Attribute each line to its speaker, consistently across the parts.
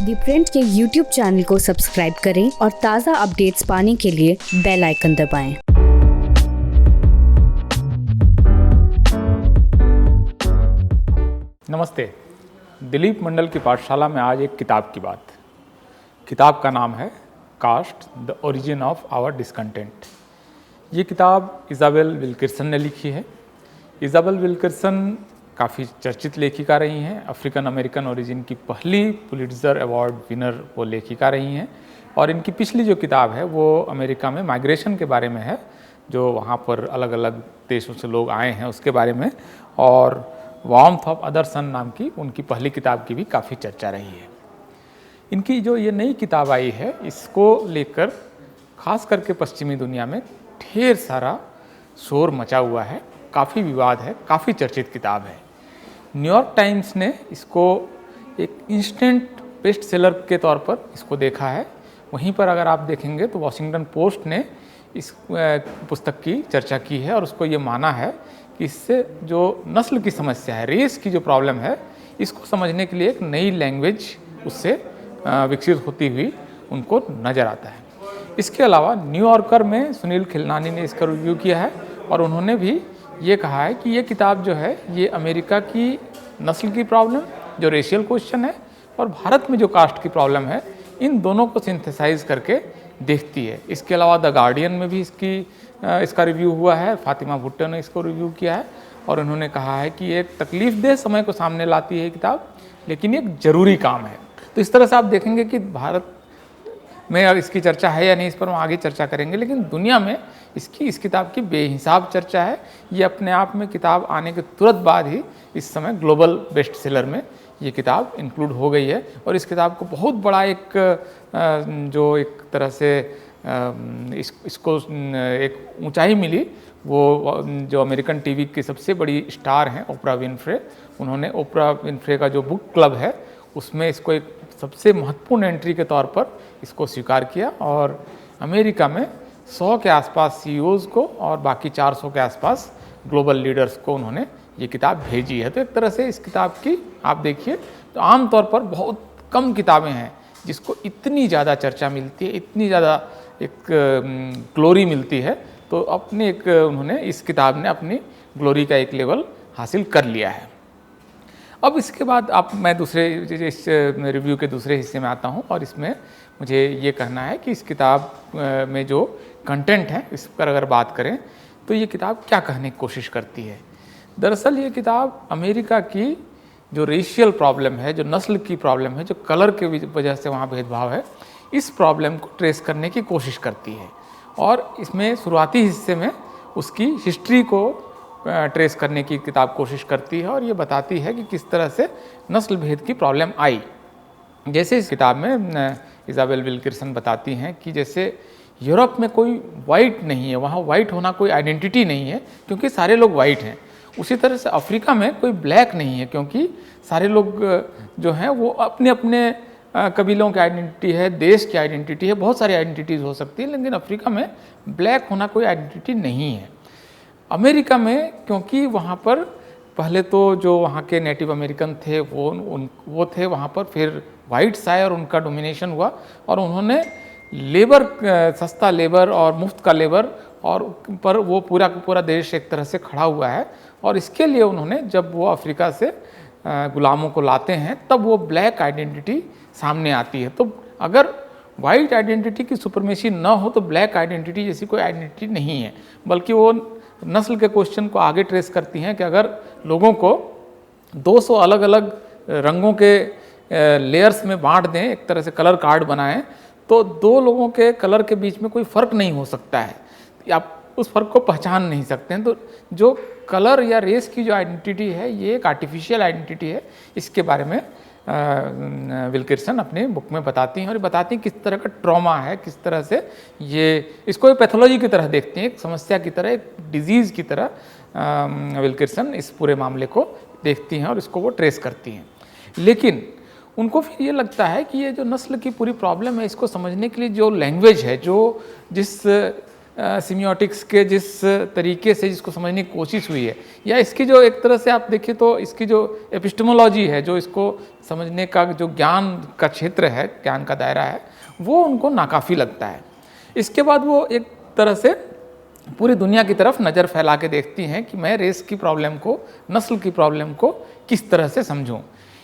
Speaker 1: दी print के YouTube channel को subscribe करें और ताज़ा अपडेट्स पाने के लिए बेल आइकन दबाएं।
Speaker 2: नमस्ते। दिलीप मंडल की पाठशाला में आज एक किताब की बात। किताब का नाम है caste the origin of our discontent. ये किताब इज़ाबेल विल्किंसन ने लिखी है। इज़ाबेल विल्किंसन काफ़ी चर्चित लेखिका रही हैं। अफ्रीकन अमेरिकन ओरिजिन की पहली पुलिट्ज़र अवार्ड विनर वो लेखिका रही हैं और इनकी पिछली जो किताब है वो अमेरिका में माइग्रेशन के बारे में है, जो वहाँ पर अलग अलग देशों से लोग आए हैं उसके बारे में। और वार्मथ ऑफ अदर सन नाम की उनकी पहली किताब की भी काफ़ी चर्चा रही है। इनकी जो ये नई किताब आई है इसको लेकर खास करके पश्चिमी दुनिया में ढेर सारा शोर मचा हुआ है, काफ़ी विवाद है, काफ़ी चर्चित किताब है। न्यूयॉर्क टाइम्स ने इसको एक इंस्टेंट बेस्ट सेलर के तौर पर इसको देखा है। वहीं पर अगर आप देखेंगे तो वॉशिंगटन पोस्ट ने इस पुस्तक की चर्चा की है और उसको ये माना है कि इससे जो नस्ल की समस्या है, रेस की जो प्रॉब्लम है, इसको समझने के लिए एक नई लैंग्वेज उससे विकसित होती हुई उनको नज़र आता है। इसके अलावा न्यूयॉर्कर में सुनील खिलनानी ने इसका रिव्यू किया है और उन्होंने भी ये कहा है कि ये किताब जो है ये अमेरिका की नस्ल की प्रॉब्लम, जो रेशियल क्वेश्चन है, और भारत में जो कास्ट की प्रॉब्लम है, इन दोनों को सिंथेसाइज करके देखती है। इसके अलावा द गार्डियन में भी इसका रिव्यू हुआ है। फातिमा भुट्टो ने इसको रिव्यू किया है और उन्होंने कहा है कि एक तकलीफदेह समय को सामने लाती है किताब, लेकिन ये एक ज़रूरी काम है। तो इस तरह से आप देखेंगे कि भारत में अब इसकी चर्चा है या नहीं, इस पर हम आगे चर्चा करेंगे, लेकिन दुनिया में इस किताब की बेहिसाब चर्चा है। ये अपने आप में किताब आने के तुरंत बाद ही इस समय ग्लोबल बेस्ट सेलर में ये किताब इंक्लूड हो गई है और इस किताब को बहुत बड़ा जो एक तरह से इसको एक ऊंचाई मिली। वो जो अमेरिकन टीवी की सबसे बड़ी स्टार हैं ओपरा विनफ्रे, उन्होंने ओपरा विनफ्रे का जो बुक क्लब है उसमें इसको एक सबसे महत्वपूर्ण एंट्री के तौर पर इसको स्वीकार किया और अमेरिका में 100 के आसपास CEOs को और बाकी 400 के आसपास ग्लोबल लीडर्स को उन्होंने ये किताब भेजी है। तो एक तरह से इस किताब की आप देखिए तो आमतौर पर बहुत कम किताबें हैं जिसको इतनी ज़्यादा चर्चा मिलती है, इतनी ज़्यादा एक ग्लोरी मिलती है। तो उन्होंने इस किताब ने अपनी ग्लोरी का एक लेवल हासिल कर लिया है। अब इसके बाद मैं इस रिव्यू के दूसरे हिस्से में आता हूँ और इसमें मुझे ये कहना है कि इस किताब में जो कंटेंट है इस पर अगर बात करें तो ये किताब क्या कहने की कोशिश करती है। दरअसल ये किताब अमेरिका की जो रेशियल प्रॉब्लम है, जो नस्ल की प्रॉब्लम है, जो कलर के वजह से वहाँ भेदभाव है, इस प्रॉब्लम को ट्रेस करने की कोशिश करती है और इसमें शुरुआती हिस्से में उसकी हिस्ट्री को ट्रेस करने की किताब कोशिश करती है और ये बताती है कि किस तरह से नस्ल भेद की प्रॉब्लम आई। जैसे इस किताब में इज़ाबेल विल्किंसन बताती हैं कि जैसे यूरोप में कोई वाइट नहीं है, वहाँ वाइट होना कोई आइडेंटिटी नहीं है क्योंकि सारे लोग वाइट हैं। उसी तरह से अफ्रीका में कोई ब्लैक नहीं है क्योंकि सारे लोग जो हैं वो अपने अपने कबीलों की आइडेंटिटी है, देश की आइडेंटिटी है, बहुत सारी आइडेंटिटीज़ हो सकती है, लेकिन अफ्रीका में ब्लैक होना कोई आइडेंटिटी नहीं है। अमेरिका में क्योंकि वहाँ पर पहले तो जो वहाँ के नेटिव अमेरिकन थे वो थे वहाँ पर, फिर वाइट्स आए और उनका डोमिनेशन हुआ और उन्होंने सस्ता लेबर और मुफ्त का लेबर और पर वो पूरा देश एक तरह से खड़ा हुआ है और इसके लिए उन्होंने जब वो अफ्रीका से गुलामों को लाते हैं तब वो ब्लैक आइडेंटिटी सामने आती है। तो अगर वाइट आइडेंटिटी की सुपरमेसी न हो तो ब्लैक आइडेंटिटी जैसी कोई आइडेंटिटी नहीं है, बल्कि वो नस्ल के क्वेश्चन को आगे ट्रेस करती हैं कि अगर लोगों को 200 अलग अलग रंगों के लेयर्स में बांट दें, एक तरह से कलर कार्ड बनाएं, तो दो लोगों के कलर के बीच में कोई फ़र्क नहीं हो सकता है, आप उस फ़र्क को पहचान नहीं सकते हैं। तो जो कलर या रेस की जो आइडेंटिटी है ये एक आर्टिफिशियल आइडेंटिटी है। इसके बारे में विल्किंसन अपने बुक में बताती हैं और बताती हैं किस तरह का ट्रॉमा है, किस तरह से इसको एक पैथोलॉजी की तरह देखती हैं, एक समस्या की तरह, एक डिजीज़ की तरह विल्किंसन इस पूरे मामले को देखती हैं और इसको वो ट्रेस करती हैं। लेकिन उनको फिर ये लगता है कि ये जो नस्ल की पूरी प्रॉब्लम है इसको समझने के लिए जो लैंग्वेज है, जिस सिमियोटिक्स के जिस तरीके से जिसको समझने की कोशिश हुई है, या इसकी जो एक तरह से आप देखिए तो इसकी जो एपिस्टेमोलॉजी है, जो इसको समझने का जो ज्ञान का क्षेत्र है, ज्ञान का दायरा है, वो उनको नाकाफ़ी लगता है। इसके बाद वो एक तरह से पूरी दुनिया की तरफ नज़र फैला के देखती हैं कि मैं रेस की प्रॉब्लम को, नस्ल की प्रॉब्लम को किस तरह से समझूं।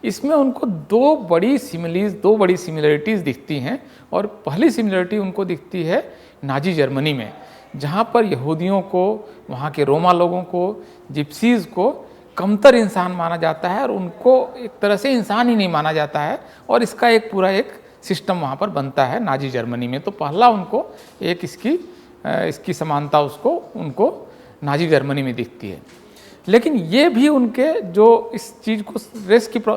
Speaker 2: इसमें उनको दो बड़ी सिमिलरिटीज़ दिखती हैं। और पहली सिमिलरिटी उनको दिखती है नाजी जर्मनी में, जहाँ पर यहूदियों को, वहाँ के रोमा लोगों को, जिप्सीज़ को कमतर इंसान माना जाता है और उनको एक तरह से इंसान ही नहीं माना जाता है, और इसका एक पूरा एक सिस्टम वहाँ पर बनता है नाजी जर्मनी में। तो पहला उनको एक इसकी समानता उनको नाजी जर्मनी में दिखती है। लेकिन ये भी उनके जो इस चीज़ को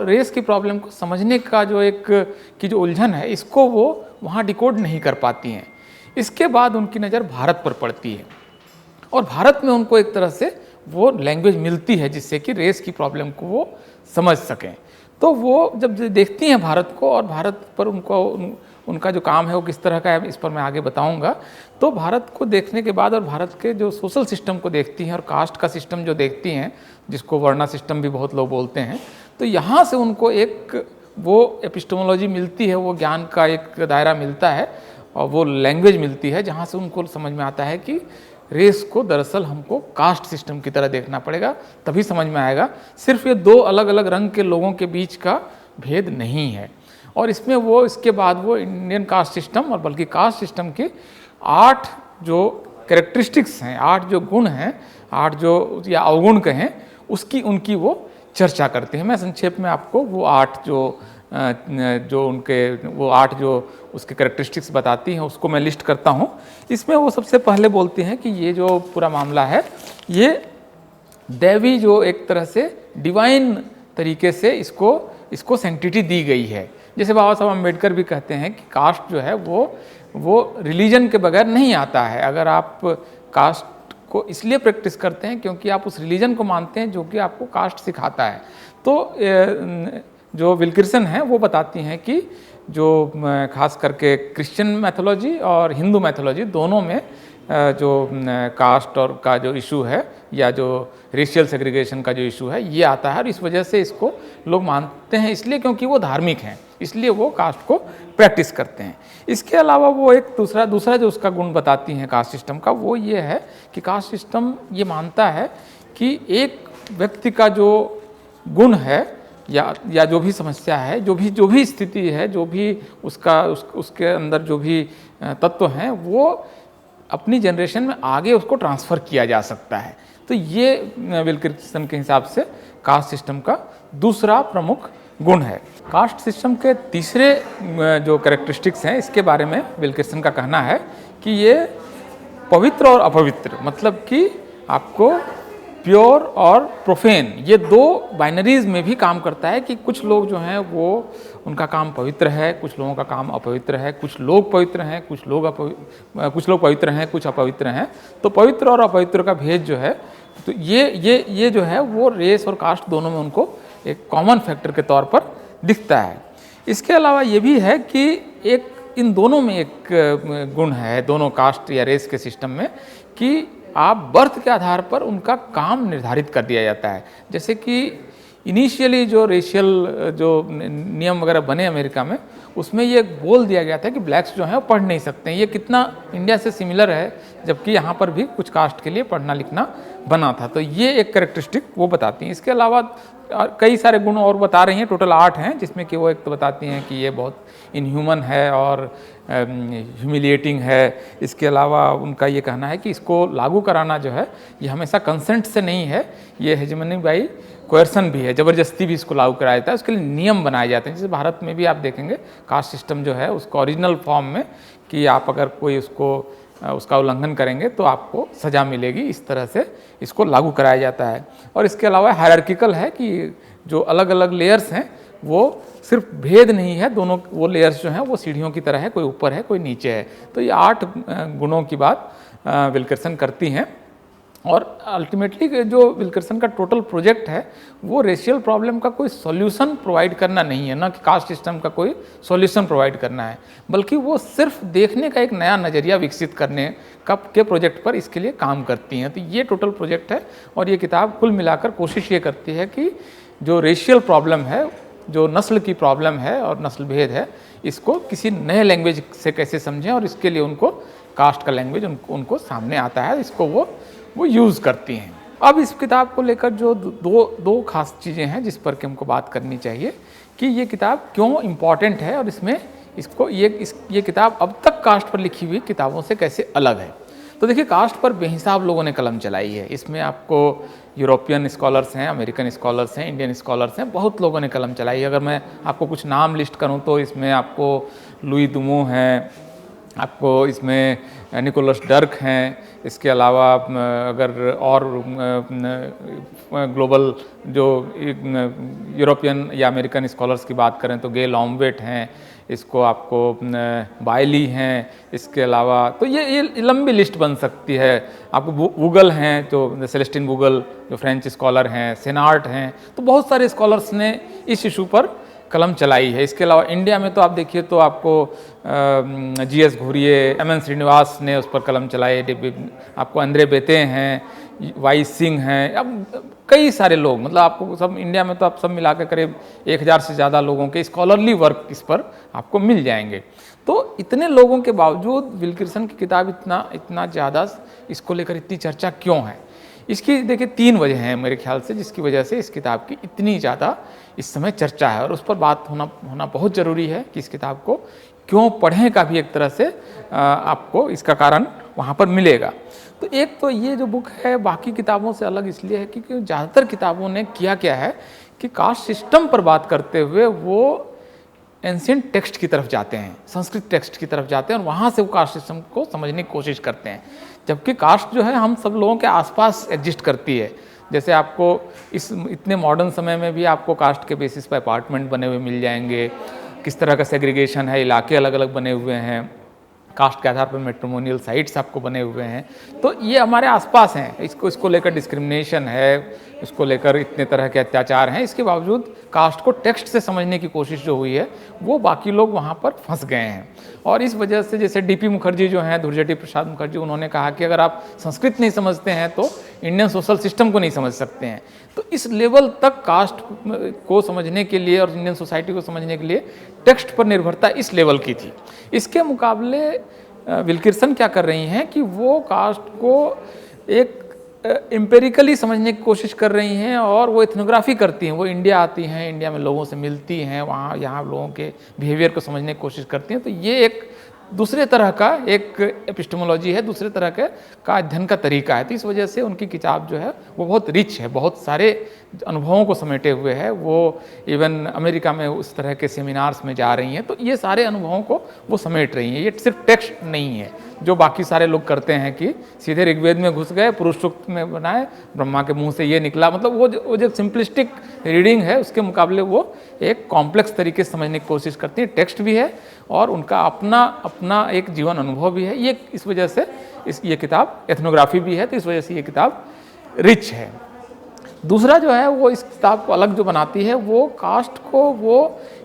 Speaker 2: रेस की प्रॉब्लम को समझने का जो उलझन है, इसको वो वहाँ डिकोड नहीं कर पाती हैं। इसके बाद उनकी नज़र भारत पर पड़ती है, और भारत में उनको एक तरह से वो लैंग्वेज मिलती है जिससे कि रेस की प्रॉब्लम को वो समझ सकें। तो वो जब देखती हैं भारत को, और भारत पर उनका जो काम है वो किस तरह का है, इस पर मैं आगे बताऊंगा। तो भारत को देखने के बाद और भारत के जो सोशल सिस्टम को देखती हैं और कास्ट का सिस्टम जो देखती हैं, जिसको वर्णा सिस्टम भी बहुत लोग बोलते हैं, तो यहाँ से उनको एक वो एपिस्टेमोलॉजी मिलती है, वो ज्ञान का एक दायरा मिलता है और वो लैंग्वेज मिलती है, जहाँ से उनको समझ में आता है कि रेस को दरअसल हमको कास्ट सिस्टम की तरह देखना पड़ेगा, तभी समझ में आएगा। सिर्फ ये दो अलग अलग रंग के लोगों के बीच का भेद नहीं है। और इसमें वो इसके बाद वो इंडियन कास्ट सिस्टम और बल्कि कास्ट सिस्टम के 8 जो कैरेक्टरिस्टिक्स हैं, 8 जो गुण हैं, 8 जो या अवगुण कहें, उनकी वो चर्चा करते हैं। मैं संक्षेप में आपको वो 8 जो उसके कैरेक्टरिस्टिक्स बताती हैं उसको मैं लिस्ट करता हूँ। इसमें वो सबसे पहले बोलते हैं कि ये जो पूरा मामला है, ये दैवी जो एक तरह से डिवाइन तरीके से इसको सेंटिटी दी गई है। जैसे बाबा साहब अम्बेडकर भी कहते हैं कि कास्ट जो है वो रिलीजन के बगैर नहीं आता है। अगर आप कास्ट को इसलिए प्रैक्टिस करते हैं क्योंकि आप उस रिलीजन को मानते हैं जो कि आपको कास्ट सिखाता है। तो जो विल्किंसन है वो बताती हैं कि जो खास करके क्रिश्चियन मैथोलॉजी और हिंदू मैथोलॉजी दोनों में जो कास्ट और का जो इशू है या जो रेशियल सेग्रीगेशन का जो इशू है ये आता है, और इस वजह से इसको लोग मानते हैं इसलिए क्योंकि वो धार्मिक हैं, इसलिए वो कास्ट को प्रैक्टिस करते हैं। इसके अलावा वो एक दूसरा जो उसका गुण बताती हैं कास्ट सिस्टम का, वो ये है कि कास्ट सिस्टम ये मानता है कि एक व्यक्ति का जो गुण है या जो भी समस्या है, जो भी स्थिति है, जो भी उसके अंदर जो भी तत्व हैं, वो अपनी जनरेशन में आगे उसको ट्रांसफ़र किया जा सकता है। तो ये विल्किंसन के हिसाब से कास्ट सिस्टम का दूसरा प्रमुख गुण है। कास्ट सिस्टम के तीसरे जो कैरेक्टरिस्टिक्स हैं, इसके बारे में विल्किंसन का कहना है कि ये पवित्र और अपवित्र, मतलब कि आपको प्योर और प्रोफेन, ये दो बाइनरीज में भी काम करता है कि कुछ लोग जो हैं वो उनका काम पवित्र है, कुछ लोगों का काम अपवित्र है, कुछ लोग पवित्र हैं, कुछ लोग पवित्र हैं, कुछ अपवित्र हैं। तो पवित्र और अपवित्र का भेद जो है, तो ये जो है वो रेस और कास्ट दोनों में उनको एक कॉमन फैक्टर के तौर पर दिखता है। इसके अलावा ये भी है कि इन दोनों में एक गुण है, दोनों कास्ट या रेस के सिस्टम में, कि आप बर्थ के आधार पर उनका काम निर्धारित कर दिया जाता है। जैसे कि इनिशियली जो रेशियल जो नियम वगैरह बने अमेरिका में, उसमें ये बोल दिया गया था कि ब्लैक्स जो हैं वो पढ़ नहीं सकते हैं। ये कितना इंडिया से सिमिलर है, जबकि यहाँ पर भी कुछ कास्ट के लिए पढ़ना लिखना बना था। तो ये एक कैरेक्टरिस्टिक वो बताती हैं। इसके अलावा कई सारे गुण और बता रही हैं, टोटल 8 हैं, जिसमें कि वो एक तो बताती हैं कि ये बहुत इनह्यूमन है और ह्यूमिलिएटिंग है। इसके अलावा उनका ये कहना है कि इसको लागू कराना जो है ये हमेशा कंसेंट से नहीं है, ये हेजेमनी बाई कोयर्सन भी है, ज़बरदस्ती भी इसको लागू कराया जाता है। उसके लिए नियम बनाए जाते हैं। जैसे भारत में भी आप देखेंगे कास्ट सिस्टम जो है उसको ओरिजिनल फॉर्म में, कि आप अगर कोई उसका उल्लंघन करेंगे तो आपको सज़ा मिलेगी, इस तरह से इसको लागू कराया जाता है। और इसके अलावा हायरार्किकल है कि जो अलग अलग लेयर्स हैं वो सिर्फ भेद नहीं है, दोनों वो लेयर्स जो हैं वो सीढ़ियों की तरह है, कोई ऊपर है कोई नीचे है। तो ये 8 गुणों की बात विल्किंसन करती हैं। और अल्टीमेटली जो विल्किंसन का टोटल प्रोजेक्ट है वो रेशियल प्रॉब्लम का कोई सॉल्यूशन प्रोवाइड करना नहीं है, ना कि कास्ट सिस्टम का कोई सॉल्यूशन प्रोवाइड करना है, बल्कि वो सिर्फ देखने का एक नया नज़रिया विकसित करने के प्रोजेक्ट पर इसके लिए काम करती हैं। तो ये टोटल प्रोजेक्ट है और ये किताब कुल मिलाकर कोशिश ये करती है कि जो रेशियल प्रॉब्लम है, जो नस्ल की प्रॉब्लम है और नस्ल भेद है, इसको किसी नए लैंग्वेज से कैसे समझें, और इसके लिए उनको कास्ट का लैंग्वेज उनको सामने आता है, इसको वो यूज़ करती हैं। अब इस किताब को लेकर जो दो खास चीज़ें हैं जिस पर कि हमको बात करनी चाहिए कि ये किताब क्यों इम्पॉर्टेंट है और इसमें ये किताब अब तक कास्ट पर लिखी हुई किताबों से कैसे अलग है। तो देखिए, कास्ट पर बेहिसाब लोगों ने कलम चलाई है। इसमें आपको यूरोपियन स्कॉलर्स हैं, अमेरिकन स्कॉलर्स हैं, इंडियन स्कॉलर्स हैं, बहुत लोगों ने कलम चलाई है। अगर मैं आपको कुछ नाम लिस्ट करूं तो इसमें आपको लुई दुमो हैं, आपको इसमें निकोलस डर्क हैं, इसके अलावा अगर और ग्लोबल जो यूरोपियन या अमेरिकन स्कॉलर्स की बात करें तो गे लॉम्बेट हैं, इसको आपको बायली हैं, इसके अलावा तो ये लंबी लिस्ट बन सकती है। आपको वुगल हैं, जो सेलेस्टिन वुगल जो फ्रेंच स्कॉलर हैं, सेनार्ट हैं, तो बहुत सारे स्कॉलर्स ने इस इशू पर कलम चलाई है। इसके अलावा इंडिया में तो आप देखिए तो आपको GS घुरिये, MN श्रीनिवास ने उस पर कलम चलाई, आपको अंद्रे बेते हैं, वाई सिंह हैं, अब कई सारे लोग, मतलब आपको सब इंडिया में तो आप सब मिलाकर करीब 1000 से ज़्यादा लोगों के स्कॉलरली वर्क इस पर आपको मिल जाएंगे। तो इतने लोगों के बावजूद विल्किंसन की किताब इतना ज़्यादा इसको लेकर इतनी चर्चा क्यों है? इसकी देखिए 3 वजह हैं मेरे ख्याल से, जिसकी वजह से इस किताब की इतनी ज़्यादा इस समय चर्चा है और उस पर बात होना बहुत ज़रूरी है कि इस किताब को क्यों पढ़ें का भी एक तरह से आपको इसका कारण वहाँ पर मिलेगा। तो एक तो ये जो बुक है बाकी किताबों से अलग इसलिए है क्योंकि ज़्यादातर किताबों ने किया क्या है कि कास्ट सिस्टम पर बात करते हुए वो एंशिएंट टेक्स्ट की तरफ जाते हैं, संस्कृत टेक्स्ट की तरफ जाते हैं और वहाँ से वो कास्ट सिस्टम को समझने की कोशिश करते हैं। जबकि कास्ट जो है हम सब लोगों के आसपास एग्जिस्ट करती है। जैसे आपको इतने मॉडर्न समय में भी आपको कास्ट के बेसिस पर अपार्टमेंट बने हुए मिल जाएंगे, किस तरह का सेग्रीगेशन है, इलाके अलग अलग बने हुए हैं, कास्ट के आधार पर मैट्रिमोनियल साइट्स आपको बने हुए हैं। तो ये हमारे आसपास हैं। इसको लेकर डिस्क्रिमिनेशन है, इसको लेकर इतने तरह के अत्याचार हैं, इसके बावजूद कास्ट को टेक्स्ट से समझने की कोशिश जो हुई है वो बाकी लोग वहाँ पर फंस गए हैं। और इस वजह से जैसे DP मुखर्जी जो हैं, धुर्जटी प्रसाद मुखर्जी, उन्होंने कहा कि अगर आप संस्कृत नहीं समझते हैं तो इंडियन सोशल सिस्टम को नहीं समझ सकते हैं। तो इस लेवल तक कास्ट को समझने के लिए और इंडियन सोसाइटी को समझने के लिए टेक्स्ट पर निर्भरता इस लेवल की थी। इसके मुकाबले विल्किंसन क्या कर रही हैं कि वो कास्ट को एक एम्पेरिकली समझने की कोशिश कर रही हैं और वो एथनोग्राफी करती हैं। वो इंडिया आती हैं, इंडिया में लोगों से मिलती हैं, यहाँ लोगों के बिहेवियर को समझने की कोशिश करती हैं। तो ये एक दूसरे तरह का एक एपिस्टेमोलॉजी है, दूसरे तरह का अध्ययन का तरीका है। तो इस वजह से उनकी किताब जो है वो बहुत रिच है, बहुत सारे अनुभवों को समेटे हुए है। वो इवन अमेरिका में उस तरह के सेमिनार्स में जा रही हैं, तो ये सारे अनुभवों को वो समेट रही हैं। ये सिर्फ टेक्स्ट नहीं है जो बाकी सारे लोग करते हैं कि सीधे ऋग्वेद में घुस गए, पुरुष सूक्त में बनाए, ब्रह्मा के मुंह से ये निकला, मतलब वो जो सिंपलिस्टिक रीडिंग है उसके मुकाबले वो एक कॉम्प्लेक्स तरीके से समझने की कोशिश करती है। टेक्स्ट भी है और उनका अपना एक जीवन अनुभव भी है। ये इस वजह से ये किताब एथनोग्राफी भी है, तो इस वजह से ये किताब रिच है। दूसरा जो है वो इस किताब को अलग जो बनाती है वो कास्ट को वो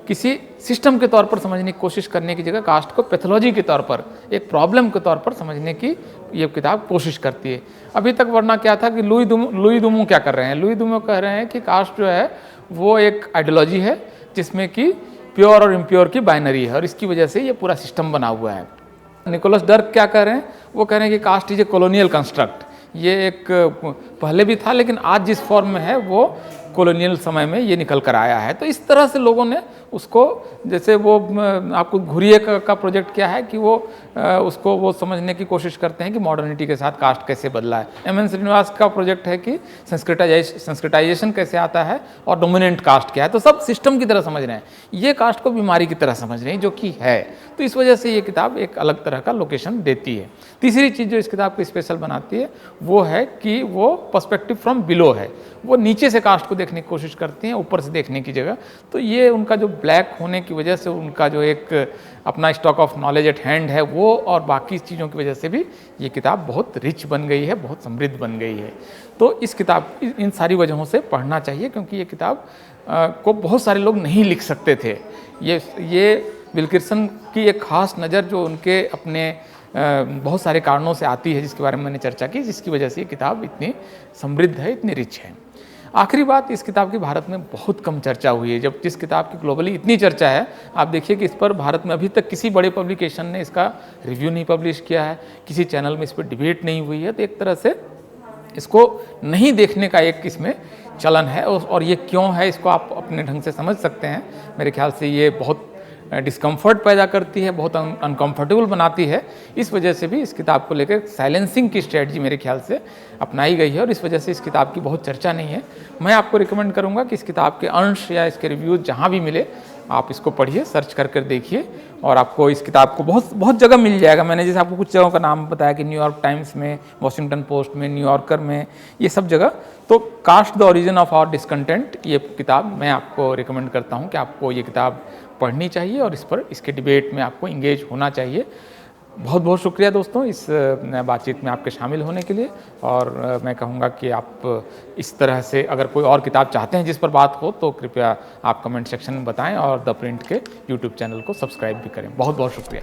Speaker 2: किसी सिस्टम के तौर पर समझने की कोशिश करने की जगह कास्ट को पैथोलॉजी के तौर पर, एक प्रॉब्लम के तौर पर समझने की ये किताब कोशिश करती है। अभी तक वरना क्या था कि लुई दुमो क्या कर रहे हैं? लुई दुमो कह रहे हैं कि कास्ट जो है वो एक आइडियोलॉजी है जिसमें कि प्योर और इम्प्योर की बाइनरी है और इसकी वजह से ये पूरा सिस्टम बना हुआ है। निकोलस डर्क क्या कह रहे हैं? वो कह रहे हैं कि caste is a colonial construct. ये एक पहले भी था लेकिन आज जिस फॉर्म में है वो कॉलोनियल समय में ये निकल कर आया है। तो इस तरह से लोगों ने उसको, जैसे वो आपको घुरिये का प्रोजेक्ट क्या है कि वो उसको वो समझने की कोशिश करते हैं कि मॉडर्निटी के साथ कास्ट कैसे बदला है। MN श्रीनिवास का प्रोजेक्ट है कि संस्कृताइजेशन कैसे आता है और डोमिनेंट कास्ट क्या है। तो सब सिस्टम की तरह समझ रहे हैं, ये कास्ट को बीमारी की तरह समझ रहे हैं जो कि है। तो इस वजह से ये किताब एक अलग तरह का लोकेशन देती है। तीसरी चीज़ जो इस किताब को स्पेशल बनाती है वो है कि वो पर्सपेक्टिव फ्रॉम बिलो है। वो नीचे से कास्ट को देखने की कोशिश करती हैं ऊपर से देखने की जगह। तो ये उनका जो ब्लैक होने की वजह से उनका जो एक अपना stock of knowledge eight hand है वो और बाकी चीज़ों की वजह से भी ये किताब बहुत रिच बन गई है, बहुत समृद्ध बन गई है। तो इस किताब इन सारी वजहों से पढ़ना चाहिए, क्योंकि ये किताब को बहुत सारे लोग नहीं लिख सकते थे। ये विल्किंसन की एक ख़ास नज़र जो उनके अपने बहुत सारे कारणों से आती है, जिसके बारे में मैंने चर्चा की, जिसकी वजह से ये किताब इतनी समृद्ध है, इतनी रिच है। आखिरी बात, इस किताब की भारत में बहुत कम चर्चा हुई है। जब जिस किताब की ग्लोबली इतनी चर्चा है, आप देखिए कि इस पर भारत में अभी तक किसी बड़े पब्लिकेशन ने इसका रिव्यू नहीं पब्लिश किया है, किसी चैनल में इस पर डिबेट नहीं हुई है। तो एक तरह से इसको नहीं देखने का एक इसमें चलन है, और ये क्यों है इसको आप अपने ढंग से समझ सकते हैं। मेरे ख्याल से ये बहुत डिस्कम्फर्ट पैदा करती है, बहुत अनकंफर्टेबल बनाती है। इस वजह से भी इस किताब को लेकर साइलेंसिंग की स्ट्रेटजी मेरे ख्याल से अपनाई गई है, और इस वजह से इस किताब की बहुत चर्चा नहीं है। मैं आपको रिकमेंड करूंगा कि इस किताब के अंश या इसके रिव्यूज़ जहाँ भी मिले आप इसको पढ़िए, सर्च कर कर देखिए, और आपको इस किताब को बहुत जगह मिल जाएगा। मैंने जैसे आपको कुछ जगहों का नाम बताया कि न्यूयॉर्क टाइम्स में, वॉशिंगटन पोस्ट में, न्यूयॉर्कर में, ये सब जगह। तो caste the origin of our discontent, ये किताब मैं आपको रिकमेंड करता हूँ कि आपको ये किताब पढ़नी चाहिए और इस पर इसके डिबेट में आपको इंगेज होना चाहिए। बहुत बहुत शुक्रिया दोस्तों इस बातचीत में आपके शामिल होने के लिए, और मैं कहूँगा कि आप इस तरह से अगर कोई और किताब चाहते हैं जिस पर बात हो तो कृपया आप कमेंट सेक्शन में बताएं, और द प्रिंट के यूट्यूब चैनल को सब्सक्राइब भी करें। बहुत बहुत शुक्रिया।